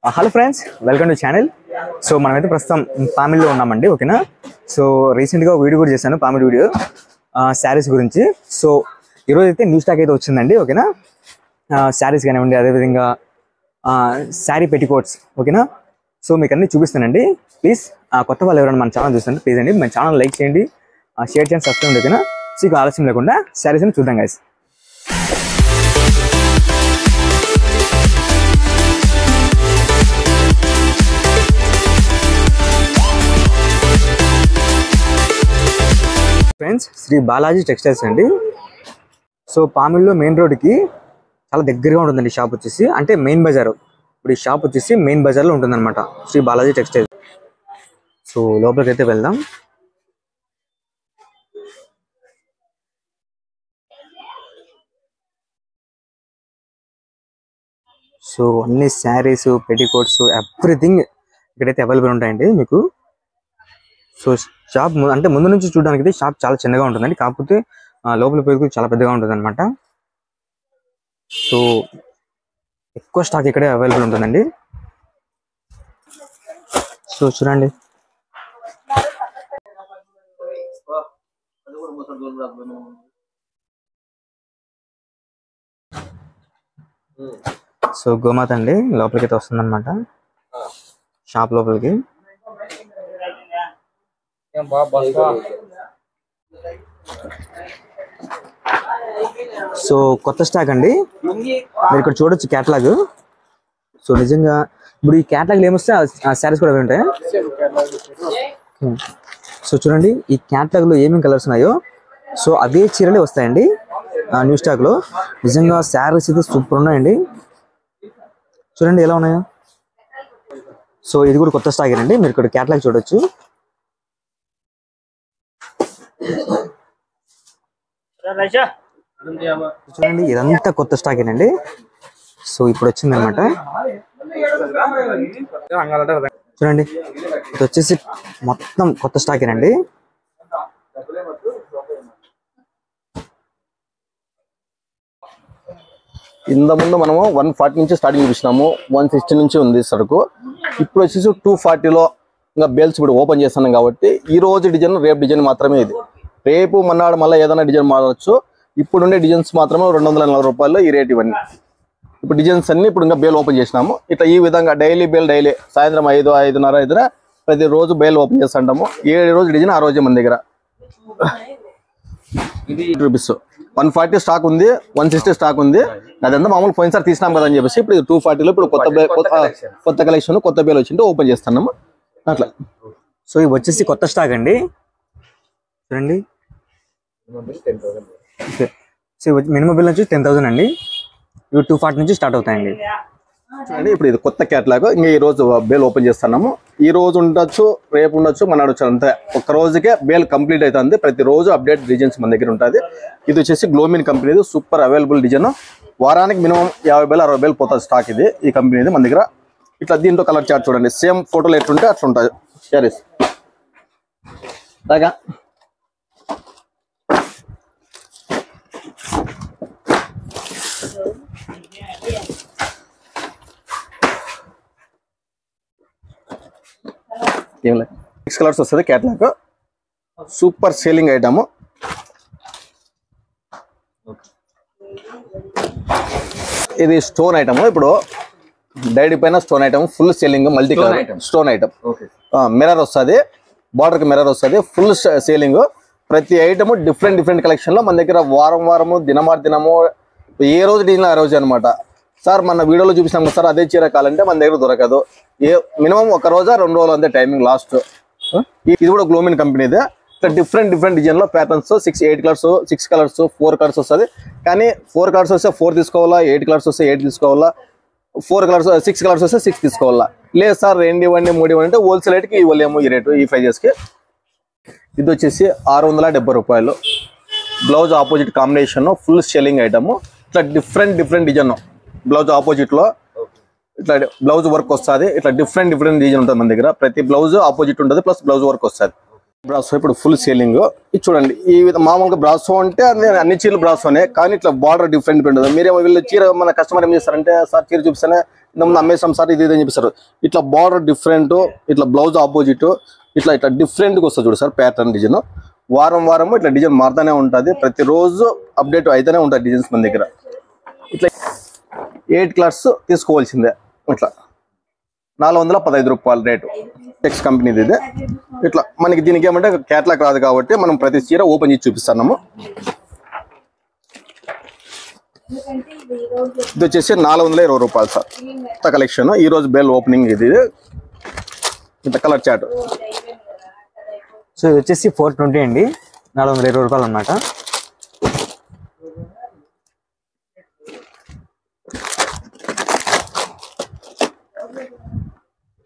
Hello friends, welcome to channel. So మనమైతే ప్రస్తుతం పామిడిలో ఉన్నామండి. ఓకేనా. సో రీసెంట్గా వీడియో కూడా చేశాను, పామిడి వీడియో శారీస్ గురించి. సో ఈరోజు అయితే న్యూ స్టాక్ అయితే వచ్చిందండి. ఓకేనా. శారీస్ కానివ్వండి, అదేవిధంగా శారీ పెట్టికోట్స్. ఓకేనా. సో మీకు అన్నీ చూపిస్తానండి. ప్లీజ్ కొత్త వాళ్ళు ఎవరైనా మన ఛానల్ చూస్తుంటే ప్లీజ్ అండి మన ఛానల్ లైక్ చేయండి, షేర్ చేయండి, సబ్స్క్రైబ్. ఓకేనా. సో ఇక ఆలస్యం లేకుండా శారీస్ అని చూద్దాం guys. Friends, Shri Balaji textiles అండి. సో పామిడిలో మెయిన్ రోడ్కి చాలా దగ్గరగా ఉంటుందండి షాప్ వచ్చేసి, అంటే మెయిన్ బజార్. ఇప్పుడు ఈ షాప్ వచ్చేసి మెయిన్ బజార్లో ఉంటుందన్నమాట, శ్రీ బాలాజీ టెక్స్టైల్స్. సో లోపలికి అయితే వెళ్దాం. సో అన్ని శారీస్, పెట్టికోట్స్, ఎవ్రీథింగ్ ఇక్కడైతే అవైలబుల్ ఉంటాయండి మీకు. సో షాప్ అంటే ముందు నుంచి చూడడానికి అయితే షాప్ చాలా చిన్నగా ఉంటుందండి, కాకపోతే లోపల పేరుకు చాలా పెద్దగా ఉంటుంది అనమాట. సో ఎక్కువ స్టాక్ ఇక్కడే అవైలబుల్ ఉంటుందండి. సో చూడండి. సో గోమాత అండి లోపలికి అయితే వస్తుంది అనమాట, షాప్ లోపలికి. సో కొత్త స్టాక్ అండి, మీరు ఇక్కడ చూడొచ్చు క్యాటలాగ్. సో నిజంగా ఇప్పుడు ఈ క్యాటలాగ్ ఏమొస్తే ఆ శారీస్ కూడా అవి ఉంటాయి. సో చూడండి ఈ క్యాటలాగ్ లో ఏమేమి కలర్స్ ఉన్నాయో సో అవే చీరలే వస్తాయండి న్యూ స్టాక్ లో. నిజంగా శారీస్ అయితే సూపర్ ఉన్నాయండి, చూడండి ఎలా ఉన్నాయో. సో ఇది కూడా కొత్త స్టాక్ అండి, మీరు ఇక్కడ క్యాటలాగ్ చూడొచ్చు. చూడండి ఇదంతా కొత్త స్టాక్ ఏనండి. సో ఇప్పుడు వచ్చింది అనమాట. చూడండి ఇది వచ్చేసి మొత్తం కొత్త స్టాక్ ఏనండి. ఇంత ముందు మనము 140 నుంచి స్టార్టింగ్ చూసినాము, 160 నుంచి ఉంది సరుకు. ఇప్పుడు వచ్చేసి 240లో ఇంకా బేల్స్ ఇప్పుడు ఓపెన్ చేస్తున్నాం కాబట్టి ఈ రోజు డిజైన్ రేపు డిజైన్ మాత్రమే ఇది. రేపు మన్నాడు మళ్ళీ ఏదైనా డిజైన్ మారవచ్చు. ఇప్పుడు ఉండే డిజైన్స్ మాత్రమే 240 రూపాయలు ఈ రేట్. ఇవన్నీ ఇప్పుడు డిజైన్స్ అన్ని ఇప్పుడు ఇంకా బేల్ ఓపెన్ చేసినాము. ఇట్లా ఈ విధంగా డైలీ బేల్ డైలీ సాయంత్రం 5, 5:30 ప్రతిరోజు బేల్ ఓపెన్ చేస్తుంటాము. ఏ రోజు డిజైన్ ఆ రోజే మన దగ్గర. ఇది రూపీస్ 140 స్టాక్ ఉంది, 160 స్టాక్ ఉంది. అదంతా మామూలు పోయినసారి తీసినాం కదా అని చెప్పేసి ఇప్పుడు 240లో ఇప్పుడు కొత్త కలెక్షన్ కొత్త బేల్ వచ్చింటే ఓపెన్ చేస్తున్నాము అట్లా. సో ఇవి వచ్చేసి కొత్త స్టాక్ అండి, చూడండి. సో మినిమం బిల్ వచ్చి 10,000 అండి. ఇవి 240 నుంచి స్టార్ట్ అవుతాయండి. చూడండి ఇప్పుడు ఇది కొత్త క్యాటలాగ్. ఇంకా ఈ రోజు బేల్ ఓపెన్ చేస్తున్నాము. ఈ రోజు ఉండొచ్చు, రేపు ఉండొచ్చు, మన అడొచ్చు. అంతే ఒక్క రోజుకే బేల్ కంప్లీట్ అవుతుంది. ప్రతిరోజు అప్డేట్ డిజైన్స్ మన దగ్గర ఉంటుంది. ఇది వచ్చేసి గ్లోమిన్ కంపెనీది సూపర్ అవైలబుల్ డిజైన్. వారానికి మినిమం 50,000-60,000 పోతుంది స్టాక్. ఇది ఈ కంపెనీది మన దగ్గర. ఇట్లా దీంట్లో కలర్ చార్ట్ చూడండి, సేమ్ ఫోటోలు ఎట్లుంటే అట్లా ఉంటుంది శారీస్. అలాగా ఏం లేదు, 6 కలర్స్ వస్తుంది క్యాటలాగ్. Super selling item. ఇది స్టోన్ ఐటమ్. ఇప్పుడు డైరీ పైన stone item full selling. Multi colour stone item. Mirror వస్తుంది, బార్డర్ కి మిర్రర్ వస్తుంది, ఫుల్ సేలింగ్. ప్రతి ఐటమ్ డిఫరెంట్ కలెక్షన్ లో మన దగ్గర వారము దినము ఏ రోజు డిజైన్ ఆ రోజు అనమాట. సార్ మన వీడియోలో చూపిస్తాం సార్ అదే చీర కావాలంటే మన దగ్గర దొరకదు. మినిమం 1 రోజా 2 రోజులు అంతే టైమింగ్ లాస్ట్. ఇది కూడా గ్లోమిన్ కంపెనీదే. ఇట్లా డిఫరెంట్ డిజైన్ లో ప్యాటర్న్స్ 6 కలర్స్ 4 కలర్స్ వస్తుంది. కానీ 4 కలర్స్ వస్తే 4 తీసుకోవాలా, 8 కలర్స్ వస్తే 8 తీసుకోవాలా, 6 కలర్స్ వస్తే 6 తీసుకోవాలా. లేదు సార్ 2 ఇవ్వండి 3 ఇవ్వండి అంటే హోల్సేల్ రేట్కి ఇవ్వలేము ఈ రేటు ఈ ప్రైజెస్కి. ఇది వచ్చేసి 670 రూపాయలు. Blouse opposite combination full selling item. ఇట్లా డిఫరెంట్ డిజైన్ బ్లౌజ్ ఆపోజిట్ లో ఇట్లా బ్లౌజ్ వర్క్ వస్తుంది. ఇట్లా డిఫరెంట్ డిజైన్ ఉంటుంది మన దగ్గర. ప్రతి బ్లౌజ్ ఆపోజిట్ ఉంటుంది ప్లస్ బ్లౌజ్ వర్క్ వస్తుంది. బ్రాసో ఇప్పుడు ఫుల్ సేలింగ్. ఇది చూడండి ఈ మామూలుగా బ్రాసో అంటే అన్ని చీరలు బ్రాసోనే, కానీ ఇట్లా బార్డర్ డిఫరెంట్ ఉంటుంది. మీరేమో వీళ్ళు చీర మన కస్టమర్ ఏం చేస్తారంటే సార్ చీర చూపిస్తానే ఇంతకుముందు అమ్మేసాం సార్ ఇది అని చెప్పేసారు. ఇట్లా బార్డర్ డిఫరెంట్, ఇట్లా బ్లౌజ్ ఆపోజిట్, ఇట్లా డిఫరెంట్గా వస్తుంది చూడు సార్ ప్యాటర్న్ డిజైన్. వారం ఇట్లా డిజైన్ మారుతూనే ఉంటుంది, ప్రతిరోజు అప్డేట్ అయితేనే ఉంటుంది డిజైన్స్ మన దగ్గర. ఇట్లా 8 కలర్స్ తీసుకోవాల్సిందే. ఇట్లా 415 రూపాయలు రేటు. టెక్స్ కంపెనీది ఇది. ఇట్లా మనకి దీనికి ఏమంటే క్యాట్లాగ్ రాదు కాబట్టి మనం ప్రతి చీర ఓపెన్ చేసి చూపిస్తున్నాము. ఇది వచ్చేసి 420 రూపాయలు సార్. కొత్త కలెక్షన్, ఈ రోజు బేల్ ఓపెనింగ్ ఇది. ఇంత కలర్ చాట్. సో ఇది వచ్చేసి 420 అండి, 420 రూపాయలు అన్నమాట.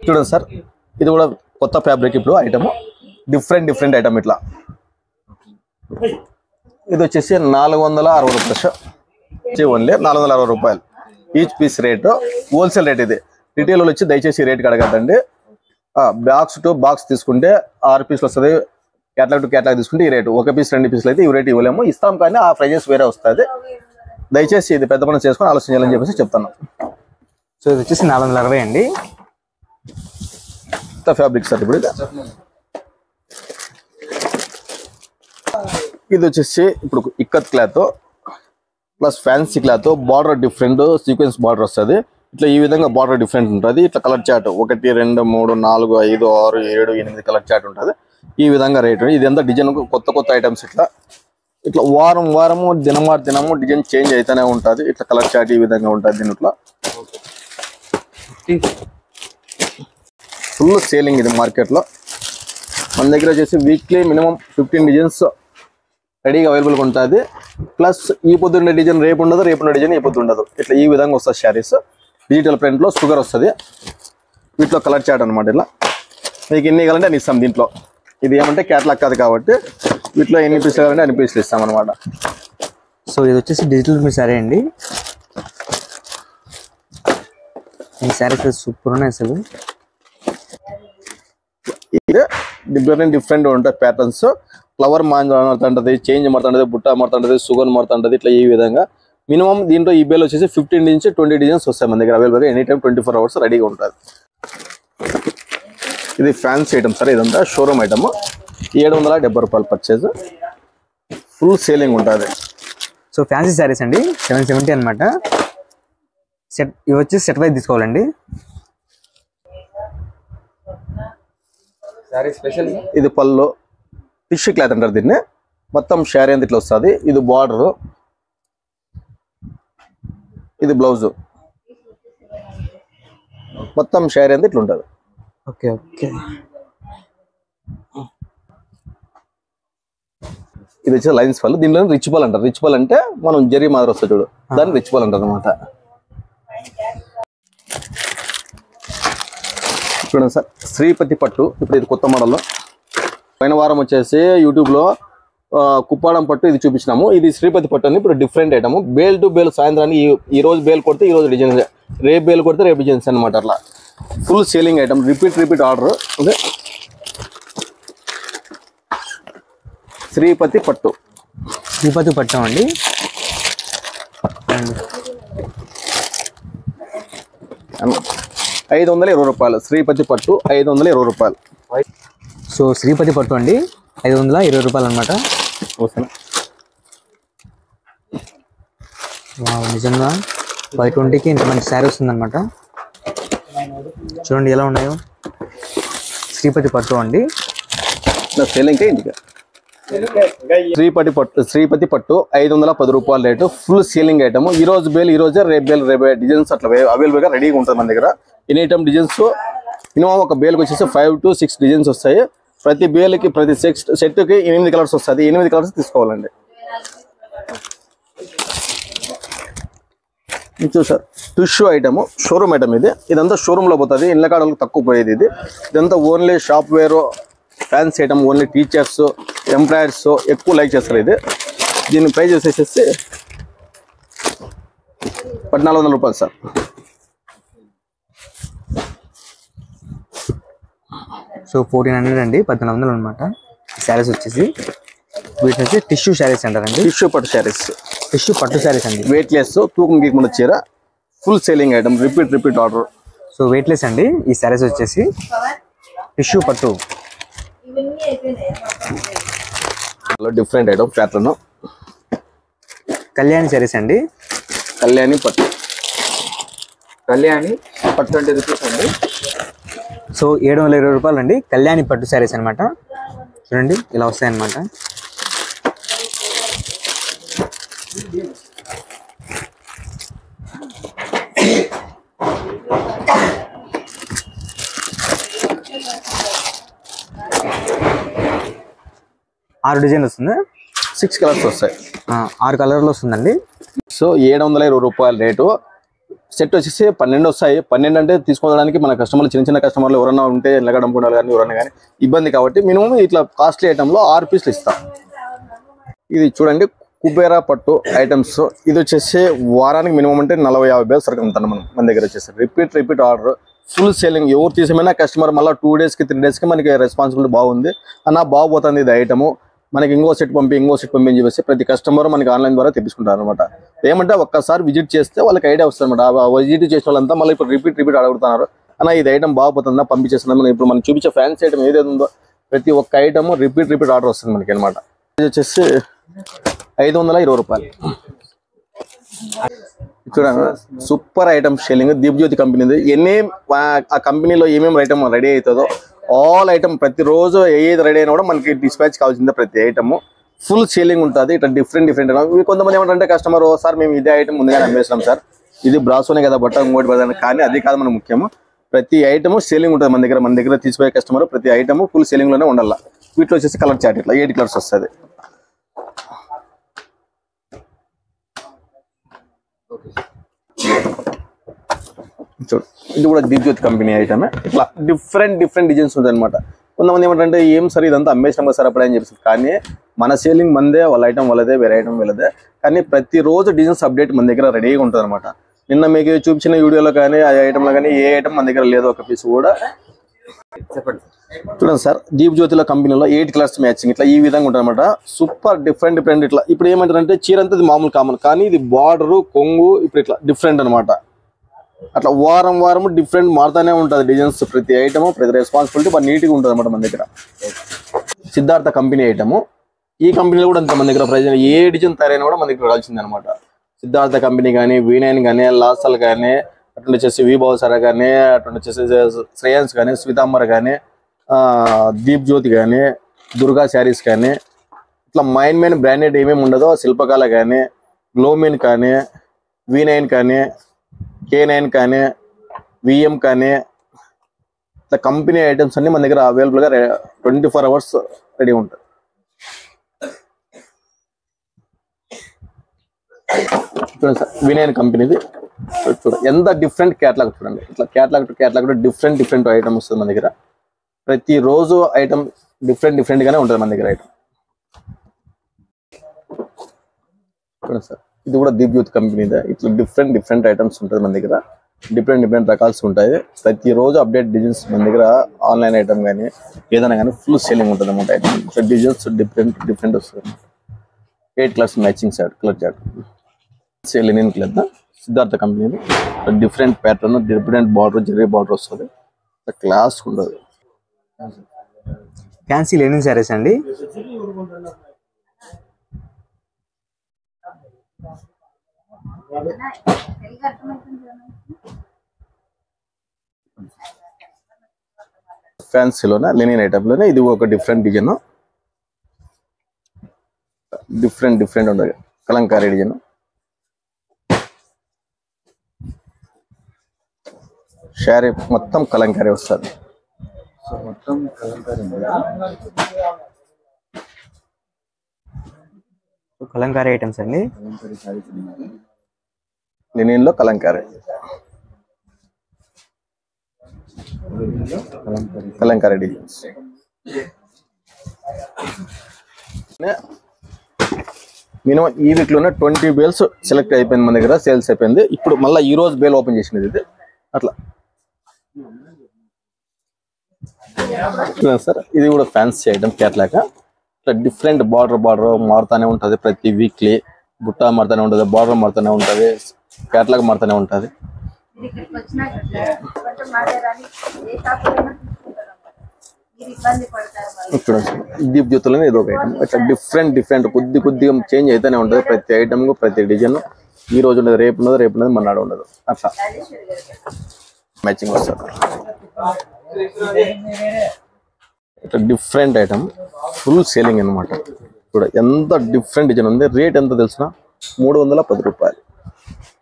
చూడండి సార్, ఇది కూడా కొత్త ఫ్యాబ్రిక్ ఇప్పుడు ఐటమ్, డిఫరెంట్ ఐటమ్. ఇట్లా ఇది వచ్చేసి 460 రూపాయలు ఓన్లీ, 460 రూపాయలు each piece rate. Wholesale rate ఇది. రిటైల్ వచ్చి దయచేసి రేట్ అడగద్దండి. బాక్స్ టు బాక్స్ తీసుకుంటే 6 పీసులు వస్తుంది, క్యాట్లాగ్ టు క్యాట్లాగ్ తీసుకుంటే ఈ రేటు. 1 పీస్ 2 పీసులు అయితే ఈ రేట్ ఇవ్వలేము, ఇస్తాం కానీ ఆ ప్రైజెస్ వేరే వస్తుంది. దయచేసి ఇది పెద్ద పని చేసుకొని ఆలోచించాలని చెప్పేసి చెప్తాను. సో ఇది వచ్చేసి 460 అండి. ఫ్యాబ్రిక్ సార్ ఇప్పుడు ఇది వచ్చేసి ఇప్పుడు ikat cloth plus fancy cloth, border different sequence border వస్తుంది. ఇట్లా ఈ విధంగా బార్డర్ డిఫరెంట్ ఉంటుంది. ఇట్లా కలర్ చార్ట్ 1 2 3 4 5 6 7 8 కలర్ చార్ట్ ఉంటుంది. ఈ విధంగా రేటు. ఇదంతా డిజైన్ కొత్త ఐటమ్స్. ఇట్లా వారము దినము డిజైన్ చేంజ్ అయితేనే ఉంటుంది. ఇట్లా కలర్ చార్ట్ ఈ విధంగా ఉంటుంది. దీంట్లో ఫుల్ సేలింగ్ ఇది మార్కెట్లో. మన దగ్గర వచ్చేసి వీక్లీ మినిమం 15 డిజైన్స్ రెడీగా అవైలబుల్గా ఉంటుంది. ప్లస్ ఈ పొద్దున్న డిజైన్ రేపు ఉండదు, రేపు డిజైన్ ఈ పొద్దు ఉండదు. ఇట్లా ఈ విధంగా వస్తుంది శారీస్. డిజిటల్ ప్రింట్లో షుగర్ వస్తుంది. వీటిలో కలర్ చాట్ అనమాట. ఇలా మీకు ఎన్ని కావాలంటే అన్ని ఇస్తాం. దీంట్లో ఇది ఏమంటే క్యాట్లాగ్ కాదు కాబట్టి వీటిలో ఎన్ని పీసులు కావాలంటే అన్ని పీసులు ఇస్తాం అనమాట. సో ఇది వచ్చేసి డిజిటల్ మీ సారీ అండి. ఈ శారీస్ సూపర్ ఉన్నాయి అసలు. ఇది డిఫరెంట్ ఉంటాయి ప్యాటర్న్స్. ఫ్లవర్ మారుతుంటది, చేంజ్ మారుతుంటది, బుట్ట మారుతుంటది, సుగన్ మారుతుంటది. ఇట్లా ఈ విధంగా మినిమం దీంట్లో ఈ బేల్ వచ్చేసి 15 నుంచి 20 డిజైన్స్ వస్తాయి మన దగ్గర అవైలబుల్. ఎనీ టైం 24 అవర్స్ రెడీగా ఉంటుంది. ఇది ఫ్యాన్సీ ఐటమ్ సార్. ఇదంతా షోరూమ్ ఐటమ్. 770 రూపాయలు పర్చేజ్. ఫుల్ సేలింగ్ ఉంటుంది. సో ఫ్యాన్సీ శారీస్ అండి 770 అనమాట. సెట్ ఇవి వచ్చి సెట్ వైజ్ తీసుకోవాలండి. ఇది పళ్ళు టిష్యూ క్లాత్ అంటారు దీన్ని. మొత్తం షారీ అంత ఇట్లా వస్తుంది. ఇది బార్డర్, ఇది బ్లౌజ్, మొత్తం షారీ అంత ఇట్లా ఉంటుంది. ఓకే. ఇది వచ్చి లైన్స్ పళ్ళు. దీనిలో రిచ్ పల్ అంటారు. రిచ్ పల్ అంటే మనం జరీ మాదిరి వస్తుంది చూడు, దాన్ని రిచ్ పల్ అంటారు అనమాట. చూడండి సార్, శ్రీపతి పట్టు. ఇప్పుడు ఇది కొత్త మోడల్లో. పోయిన వారం వచ్చేసి యూట్యూబ్లో కుప్పాడం పట్టు ఇది చూపించినాము. ఇది శ్రీపతి పట్టు అని ఇప్పుడు different item. Bale to bale సాయంత్రానికి ఈ రోజు బేల్ కొడితే ఈ రోజు డిజైన్స్, రేపు బేల్ కొడితే రేపు డిజైన్స్ అనమాట. అట్లా full selling item. Repeat order. అంటే శ్రీపతి పట్టు అండి. 520 రూపాయలు. శ్రీపతి పట్టు 520 రూపాయలు. సో శ్రీపతి పట్టు అండి 520 రూపాయలు అనమాట. నిజంగా 520కి ఇంత మంచి శారీ వస్తుంది అనమాట. చూడండి ఎలా ఉన్నాయో. శ్రీపతి పట్టు అండి. శ్రీపతి పట్టు 510 రూపాయల రేటు. Full selling item. ఈ రోజు బేల్ ఈ రోజే, రేపు బేల్ రేపు డిజైన్స్ అట్లా అవైలబుల్ గా రెడీగా ఉంటుంది మన దగ్గర. ఎనీ ఐటమ్ డిజైన్స్ మినిమం ఒక బేల్కి వచ్చేసి 5 to 6 డిజైన్స్ వస్తాయి. ప్రతి బేల్కి ప్రతి సెట్కి 8 కలర్స్ వస్తుంది. 8 కలర్స్ తీసుకోవాలండి. చూసారు టిష్యూ ఐటమ్, షోరూమ్ ఐటమ్. ఇదంతా షోరూమ్ లో పోతుంది. ఇళ్ళ కాడలకు తక్కువ పోయేది. ఇదంతా only shop wear fancy item. Only teachers, employers ఎక్కువ లైక్ చేస్తారు. దీని ప్రైస్ వచ్చేసి 1400 రూపాయలు సార్. సో 1400 అండి, 1400 అనమాట శారీస్ వచ్చేసి. వీటిని వచ్చి టిష్యూ శారీస్ అంటారండి. టిష్యూ పట్టు శారీస్. టిష్యూ పట్టు శారీస్ అండి. వెయిట్ లెస్, తూకం గీకుండా చీర. Full selling item, repeat order. So weightless అండి ఈ శారీస్ వచ్చేసి. టిష్యూ పట్టు different item pattern. Kalyani saris అండి. కళ్యాణి పట్టు 20 రూపీస్ అండి. సో 720 రూపాయలు అండి కళ్యాణి పట్టు శారీస్ అనమాట. చూడండి ఇలా వస్తాయి అనమాట. ఆరు డిజైన్ వస్తుంది, 6 కలర్స్ వస్తాయి, 6 కలర్లు వస్తుందండి. సో 720 రూపాయల రేటు. సెట్ వచ్చేసి 12 వస్తాయి. 12 అంటే తీసుకోవడానికి మన కస్టమర్లు, చిన్న కస్టమర్లు ఎవరైనా ఉంటే ఎల్లగడంపుడాలి కానీ ఎవరైనా కానీ ఇబ్బంది కాబట్టి మినిమం ఇట్లా కాస్ట్లీ ఐటెంలో 6 పీసులు ఇస్తాం. ఇది చూడండి కుబేరా పట్టు ఐటమ్స్. ఇది వచ్చేసి వారానికి మినిమం అంటే 40-50 బేస్ సరుకు ఉంటాను మన దగ్గర వచ్చేసి. Repeat order, full selling. ఎవరు తీసేమైనా కస్టమర్ మళ్ళీ 2 డేస్కి 3 డేస్కి మనకి రెస్పాన్సిబిలిటీ బాగుంది అన్న, బాగుపోతుంది ఇది ఐటము, మనకి ఇంకో సెట్ పంపి అని చెప్పేసి ప్రతి కస్టమర్ మనకి ఆన్లైన్ ద్వారా తెప్పించుకుంటారు అనమాట. ఏమంటే ఒక్కసారి విజిట్ చేస్తే వాళ్ళకి ఐడియా వస్తుంది అనమాట. ఆ విజిట్ చేసిన వాళ్ళంతా మళ్ళీ ఇప్పుడు రిపీట్ అడుగుతున్నారు అన్న, ఇది ఐటమ్ బాగుపోతుందా పంపించేస్తున్నా. ఇప్పుడు మనం చూపించే ఫ్యాన్సీ ఐటమ్ ఏదైతే ఉందో ప్రతి ఒక్క ఐటమ్ రిపీట్ ఆర్డర్ వస్తుంది మనకి అనమాట. ఇది వచ్చేసి 520 రూపాయలు. చూడండి సూపర్ ఐటమ్ షెల్లింగ్, దీప్జ్యోతి కంపెనీది. ఆ కంపెనీలో ఏమేమి ఐటమ్ రెడీ అవుతుందో ఆల్ ఐటమ్ ప్రతిరోజు ఏది రెడీ అయినా కూడా మనకి డిస్పాచ్ కావాల్సిందే. ప్రతి ఐటమ్ ఫుల్ సేలింగ్ ఉంటుంది. ఇట్లా డిఫరెంట్ కొంతమంది ఏమంటే కస్టమర్ సార్ మేము ఇదే ఐటమ్ ముందుగానే అమ్మేస్తాం సార్, ఇది బ్రాసోనే కదా బట్ట ఇంకోటి పడదాం, కానీ అది కాదు మన ముఖ్యము. ప్రతి ఐటమ్ సేలింగ్ ఉంటుంది మన దగ్గర తీసిపోయే కస్టమర్ ప్రతి ఐటమ్ ఫుల్ సేలింగ్ లోనే ఉండాలి. వీటిలో వచ్చేసి కలర్ చార్ట్ ఇట్లా 8 కలర్స్ వస్తుంది. చూడు ఇది కూడా దీప్జ్యోతి కంపెనీ ఐటమ్. ఇట్లా డిఫరెంట్ డిజైన్స్ ఉంటుంది అనమాట. కొంతమంది ఏమంటే ఏం సార్ ఇదంతా అమ్మేసినాం సార్ అప్పుడే అని చెప్పేసి, కానీ మన సేలింగ్ మందే, వాళ్ళ ఐటమ్ వాళ్ళదే, వేరే ఐటమ్ వీళ్ళదే. కానీ ప్రతిరోజు డిజైన్స్ అప్డేట్ మన దగ్గర రెడీగా ఉంటుంది అనమాట. నిన్న మీకు చూపించిన వీడియోలో కానీ ఆ ఐటమ్లో కానీ ఏ ఐటమ్ మన దగ్గర లేదు ఒక పీస్ కూడా. చెప్పండి చూడండి సార్, దీప్జ్యోతిలో కంపెనీలో 8 కలర్స్ మ్యాచింగ్ ఇట్లా ఈ విధంగా ఉంటుంది అనమాట. సూపర్ డిఫరెంట్ ఇట్లా. ఇప్పుడు ఏమంటారంటే చీర అంతా మామూలు కామన్, కానీ ఇది బార్డరు కొంగు ఇప్పుడు ఇట్లా డిఫరెంట్ అనమాట. అట్లా వారం డిఫరెంట్ మారుతానే ఉంటుంది డిజైన్స్. ప్రతి ఐటమ్ ప్రతి రెస్పాన్సిబిలిటీ బాగా నీట్గా ఉంటుంది అనమాట మన దగ్గర. Siddhartha company item. ఈ కంపెనీలో కూడా అంత మన దగ్గర ప్రజెంట్ ఏ డిజైన్ తయారైనా కూడా మన దగ్గర రాల్సింది అనమాట. సిద్ధార్థ కంపెనీ కానీ, V9 కానీ, లాసల్ కానీ, అటు వచ్చేసి విభవసర కానీ, అటు వచ్చేసి శ్రేయన్స్ కానీ, స్వితాంబర్ కానీ, దీప్జ్యోతి కానీ, దుర్గా శారీస్ కానీ, ఇట్లా మెయిన్ బ్రాండెడ్ ఏమేమి ఉండదో శిల్పకళ కానీ, గ్లోమిన్ కానీ, V9 కానీ, K9 కానీ, VM కానీ, ఇట్లా కంపెనీ ఐటమ్స్ అన్ని మన దగ్గర అవైలబుల్గా 24 అవర్స్ రెడీ ఉంటుంది. చూడండి సార్ V9 కంపెనీది. చూడండి ఎంత డిఫరెంట్ క్యాటలాగ్. చూడండి ఇట్లా క్యాటలాగ్ డిఫరెంట్ ఐటమ్ వస్తుంది మన దగ్గర. ప్రతిరోజు ఐటమ్ డిఫరెంట్ గానే ఉంటుంది మన దగ్గర ఐటమ్. చూడండి సార్ ఇది కూడా దీప్జ్యోతి కంపెనీదే. ఇట్లా డిఫరెంట్ ఐటమ్స్ ఉంటుంది మన దగ్గర. డిఫరెంట్ రకాల్స్ ఉంటాయి. ప్రతిరోజు అప్డేట్ డిజైన్స్ మన దగ్గర ఆన్లైన్ ఐటమ్ కానీ ఏదైనా కానీ ఫుల్ సేలింగ్ ఉంటుంది అన్నమాట. ఐటమ్ డిజైన్స్ డిఫరెంట్ వస్తుంది. 8 colours matching colour chart. Linen cloth Siddhartha కంపెనీది. Different pattern, different border, zari border వస్తుంది. క్లాస్ ఉండదు. ఫ్యాన్సీ లెనిన్ శారీస్ అండి. ఫ్యాన్సీలోనే లెనిన్ ఐటమ్ లోనే ఇది ఒక డిఫరెంట్ డిజైన్. డిఫరెంట్ ఉండదు. కలంకారీ డిజైన్. శారీ మొత్తం కలంకారీ వస్తుంది. కలంకారీ ఐటమ్స్ అండి. లెనిన్ లో కలంకారీ డిజైన్స్. మినిమం ఈ వీక్ లోనే 20 బేల్స్ సెలెక్ట్ అయిపోయింది మన దగ్గర, సేల్స్ అయిపోయింది. ఇప్పుడు మళ్ళీ ఈ రోజు బేల్ ఓపెన్ చేసినది ఇది. అట్లా సార్ ఇది కూడా ఫ్యాన్సీ ఐటమ్ క్యాట్లాగ్. ఇట్లా డిఫరెంట్ బార్డర్ మారుతానే ఉంటుంది ప్రతి వీక్లీ. బుట్ట మారుతానే ఉంటుంది, బార్డర్ మారుతానే ఉంటుంది, క్యాట్లాగ్ మారుతానే ఉంటుంది. ఇక్కడికి వచ్చినాక కొంచెం మాట్లాడాలి ఏ కాకపోయినా తీసుకుంటారు మీరు ఇబ్బంది పడతారు వాళ్ళు. చూడండి దీప్ జ్యోతులని ఏదో ఒక ఐటమ్ ఇట్లా డిఫరెంట్ కొద్దిగా చేంజ్ అయితేనే ఉంటుంది ప్రతి ఐటమ్ ప్రతి డిజైన్. ఈ రోజు ఉండదు, రేపు ఉన్నది మన్నాడు ఉండదు, అట్లా రాజేశ్వరి గారు మ్యాచింగ్ వస్తుంది. ఇట్లా డిఫరెంట్ ఐటమ్ ఫుల్ సేలింగ్ అనమాట. చూడ ఎంత డిఫరెంట్ డిజైన్ ఉంది. రేట్ ఎంత తెలిసిన 310 రూపాయలు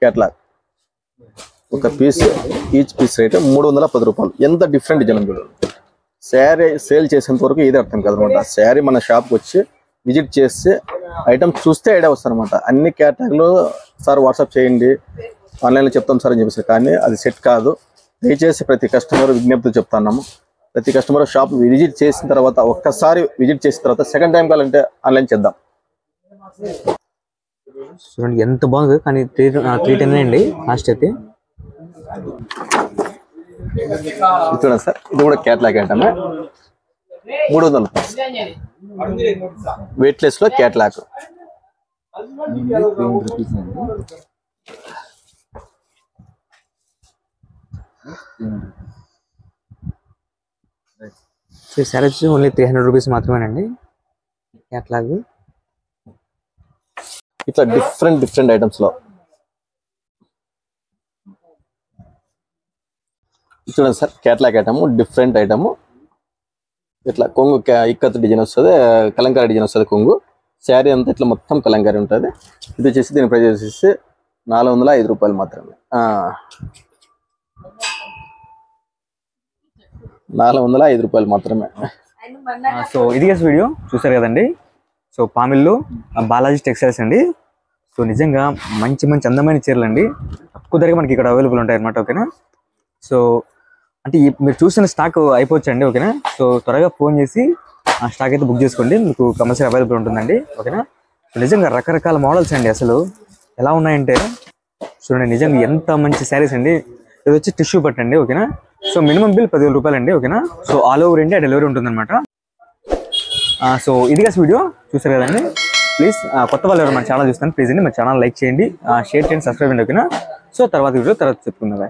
కేటలాగ్. ఒక పీస్ ఈచ్ పీస్ రేట్ 310 రూపాయలు. ఎంత డిఫరెంట్ డిజైన్ ఉంది చూడండి. శారీ సేల్ చేసేంత వరకు ఏది అర్థం కాదనమాట. శారీ మన షాప్కి వచ్చి విజిట్ చేస్తే ఐటమ్ చూస్తే ఐడియా వస్తారనమాట. అన్ని కేటలాగ్లో సార్ వాట్సాప్ చేయండి, ఆన్లైన్లో చెప్తాం సార్ అని చెప్పేసి, కానీ అది సెట్ కాదు. దయచేసి ప్రతి కస్టమర్ విజ్ఞప్తి చెప్తున్నాము. ప్రతి కస్టమర్ షాప్ విజిట్ చేసిన తర్వాత ఒక్కసారి విజిట్ చేసిన తర్వాత సెకండ్ టైం కావాలంటే ఆన్లైన్ చేద్దాం. చూడండి ఎంత బాగుంది, కానీ 310 అండి కాస్ట్ అయితే. ఇది చూడండి సార్, ఇది కూడా కేటలాగ్ ఐటమ్ 300 రూపాయలు. వెయిట్లెస్ లో కేటలాగ్. సారీ వచ్చి ఓన్లీ 300 రూపీస్ మాత్రమేనండి కేటలాగ్. ఇట్లా డిఫరెంట్ ఐటమ్స్ లో చూడండి sir, catalogue item different item. ఇట్లా కొంగు ఇక్కత్ డిజైన్ వస్తుంది, కలంకారీ డిజైన్ వస్తుంది కొంగు. శారీ అంతా ఇట్లా మొత్తం కలంకారీ ఉంటుంది. ఇది వచ్చేసి దీని ప్రైస్ వచ్చేసి 405 రూపాయలు మాత్రమే. 405 రూపాయలు మాత్రమే. సో ఇది గైస్ వీడియో చూసారు కదండి. సో పామిల్లో బాలాజీ టెక్స్టైల్స్ అండి. సో నిజంగా మంచి అందమైన చీరలు అండి. తక్కువ ధరగా మనకి ఇక్కడ అవైలబుల్ ఉంటాయి అన్నమాట. ఓకేనా. సో అంటే మీరు చూసిన స్టాక్ అయిపోవచ్చండి. ఓకేనా. సో త్వరగా ఫోన్ చేసి ఆ స్టాక్ అయితే బుక్ చేసుకోండి, మీకు కంపల్సరీ అవైలబుల్ ఉంటుందండి. ఓకేనా. సో నిజంగా రకరకాల మోడల్స్ అండి. అసలు ఎలా ఉన్నాయంటే చూడండి, నిజంగా ఎంత మంచి శారీస్ అండి. ఇది వచ్చి టిష్యూ పట్టు అండి. ఓకేనా. సో మినిమం బిల్ 10,000 రూపాయలు అండి. ఓకేనా. So all over India delivery ఉంటుందన్నమాట. సో ఇది గైస్ వీడియో చూసారు కదండి. ప్లీజ్ కొత్త వాళ్ళు ఎవరు మన ఛానల్ చూస్తాను ప్లీజ్ అండి మన ఛానల్ లైక్ చేయండి, షేర్ చేయండి, సబ్స్క్రైబ్ చేయండి. ఓకేనా. సో తర్వాత వీడియో చెప్పుకుందాం.